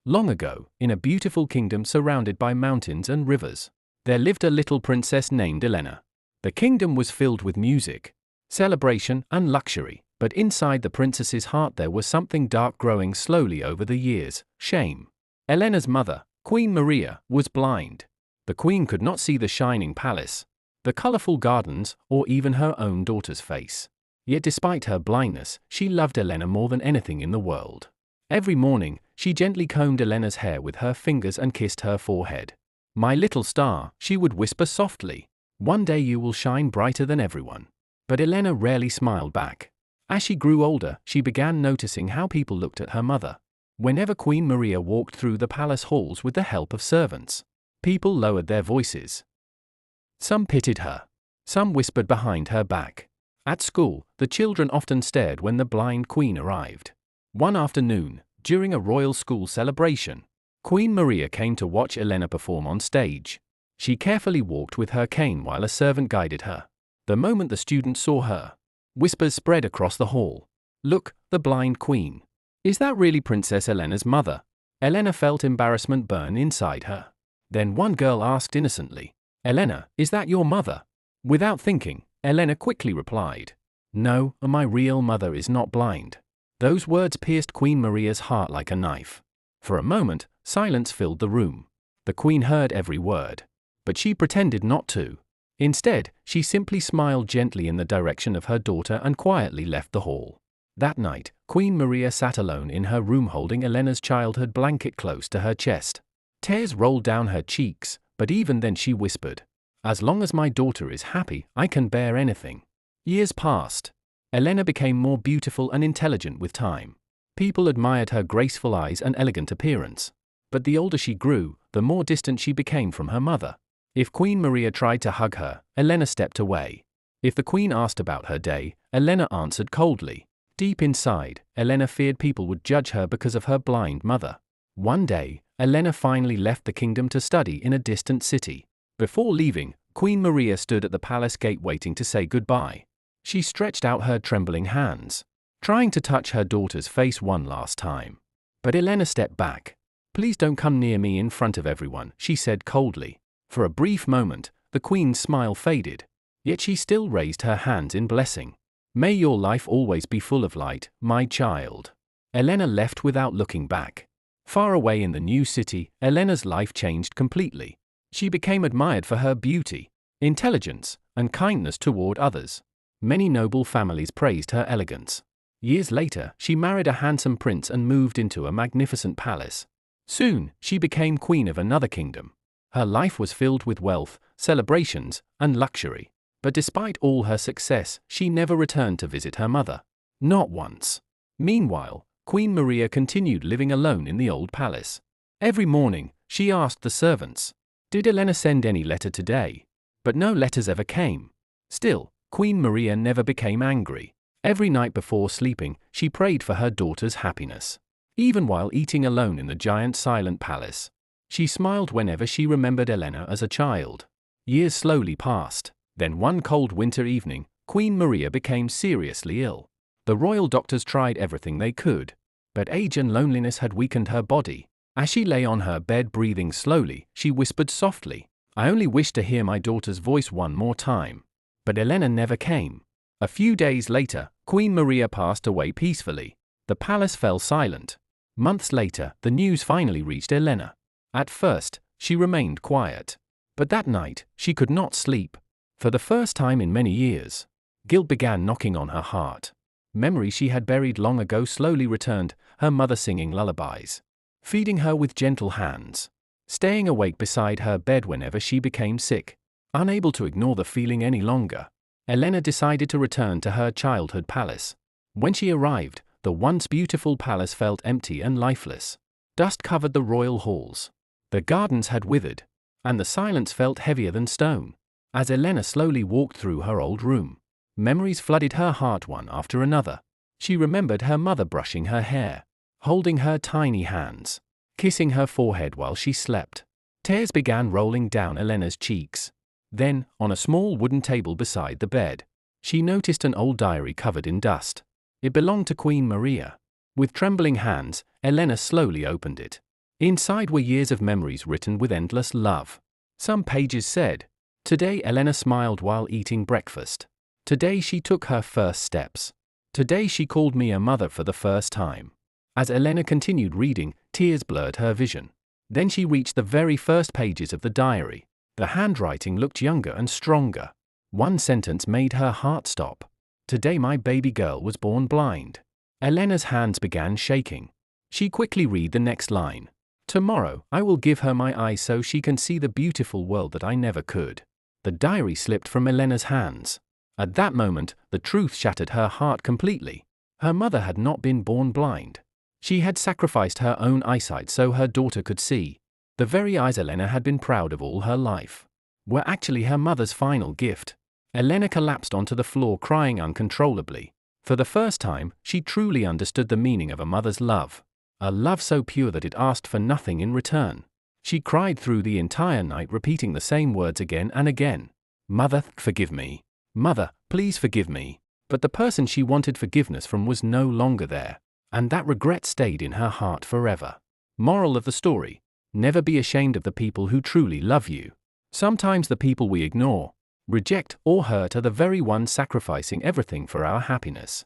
Long ago, in a beautiful kingdom surrounded by mountains and rivers, there lived a little princess named Elena. The kingdom was filled with music, celebration, and luxury, but inside the princess's heart there was something dark growing slowly over the years: shame. Elena's mother, Queen Maria, was blind. The queen could not see the shining palace, the colorful gardens, or even her own daughter's face. Yet despite her blindness, she loved Elena more than anything in the world. Every morning, she gently combed Elena's hair with her fingers and kissed her forehead. "My little star," she would whisper softly, "one day you will shine brighter than everyone." But Elena rarely smiled back. As she grew older, she began noticing how people looked at her mother. Whenever Queen Maria walked through the palace halls with the help of servants, people lowered their voices. Some pitied her. Some whispered behind her back. At school, the children often stared when the blind queen arrived. One afternoon, during a royal school celebration, Queen Maria came to watch Elena perform on stage. She carefully walked with her cane while a servant guided her. The moment the students saw her, whispers spread across the hall. "Look, the blind queen. Is that really Princess Elena's mother?" Elena felt embarrassment burn inside her. Then one girl asked innocently, "Elena, is that your mother?" Without thinking, Elena quickly replied, "No, my real mother is not blind." Those words pierced Queen Maria's heart like a knife. For a moment, silence filled the room. The queen heard every word, but she pretended not to. Instead, she simply smiled gently in the direction of her daughter and quietly left the hall. That night, Queen Maria sat alone in her room holding Elena's childhood blanket close to her chest. Tears rolled down her cheeks, but even then she whispered, "As long as my daughter is happy, I can bear anything." Years passed. Elena became more beautiful and intelligent with time. People admired her graceful eyes and elegant appearance. But the older she grew, the more distant she became from her mother. If Queen Maria tried to hug her, Elena stepped away. If the queen asked about her day, Elena answered coldly. Deep inside, Elena feared people would judge her because of her blind mother. One day, Elena finally left the kingdom to study in a distant city. Before leaving, Queen Maria stood at the palace gate waiting to say goodbye. She stretched out her trembling hands, trying to touch her daughter's face one last time. But Elena stepped back. "Please don't come near me in front of everyone," she said coldly. For a brief moment, the queen's smile faded, yet she still raised her hands in blessing. "May your life always be full of light, my child." Elena left without looking back. Far away in the new city, Elena's life changed completely. She became admired for her beauty, intelligence, and kindness toward others. Many noble families praised her elegance. Years later, she married a handsome prince and moved into a magnificent palace. Soon, she became queen of another kingdom. Her life was filled with wealth, celebrations, and luxury. But despite all her success, she never returned to visit her mother. Not once. Meanwhile, Queen Maria continued living alone in the old palace. Every morning, she asked the servants, "Did Elena send any letter today?" But no letters ever came. Still, Queen Maria never became angry. Every night before sleeping, she prayed for her daughter's happiness. Even while eating alone in the giant silent palace, she smiled whenever she remembered Elena as a child. Years slowly passed. Then one cold winter evening, Queen Maria became seriously ill. The royal doctors tried everything they could, but age and loneliness had weakened her body. As she lay on her bed breathing slowly, she whispered softly, "I only wish to hear my daughter's voice one more time." But Elena never came. A few days later, Queen Maria passed away peacefully. The palace fell silent. Months later, the news finally reached Elena. At first, she remained quiet. But that night, she could not sleep. For the first time in many years, guilt began knocking on her heart. Memories she had buried long ago slowly returned, her mother singing lullabies, feeding her with gentle hands, staying awake beside her bed whenever she became sick. Unable to ignore the feeling any longer, Elena decided to return to her childhood palace. When she arrived, the once beautiful palace felt empty and lifeless. Dust covered the royal halls. The gardens had withered, and the silence felt heavier than stone. As Elena slowly walked through her old room, memories flooded her heart one after another. She remembered her mother brushing her hair, holding her tiny hands, kissing her forehead while she slept. Tears began rolling down Elena's cheeks. Then, on a small wooden table beside the bed, she noticed an old diary covered in dust. It belonged to Queen Maria. With trembling hands, Elena slowly opened it. Inside were years of memories written with endless love. Some pages said, "Today Elena smiled while eating breakfast. Today she took her first steps. Today she called me a mother for the first time." As Elena continued reading, tears blurred her vision. Then she reached the very first pages of the diary. The handwriting looked younger and stronger. One sentence made her heart stop. "Today my baby girl was born blind." Elena's hands began shaking. She quickly read the next line. "Tomorrow, I will give her my eyes so she can see the beautiful world that I never could." The diary slipped from Elena's hands. At that moment, the truth shattered her heart completely. Her mother had not been born blind. She had sacrificed her own eyesight so her daughter could see. The very eyes Elena had been proud of all her life were actually her mother's final gift. Elena collapsed onto the floor crying uncontrollably. For the first time, she truly understood the meaning of a mother's love. A love so pure that it asked for nothing in return. She cried through the entire night, repeating the same words again and again. "Mother, forgive me. Mother, please forgive me." But the person she wanted forgiveness from was no longer there, and that regret stayed in her heart forever. Moral of the story: never be ashamed of the people who truly love you. Sometimes the people we ignore, reject, or hurt are the very ones sacrificing everything for our happiness.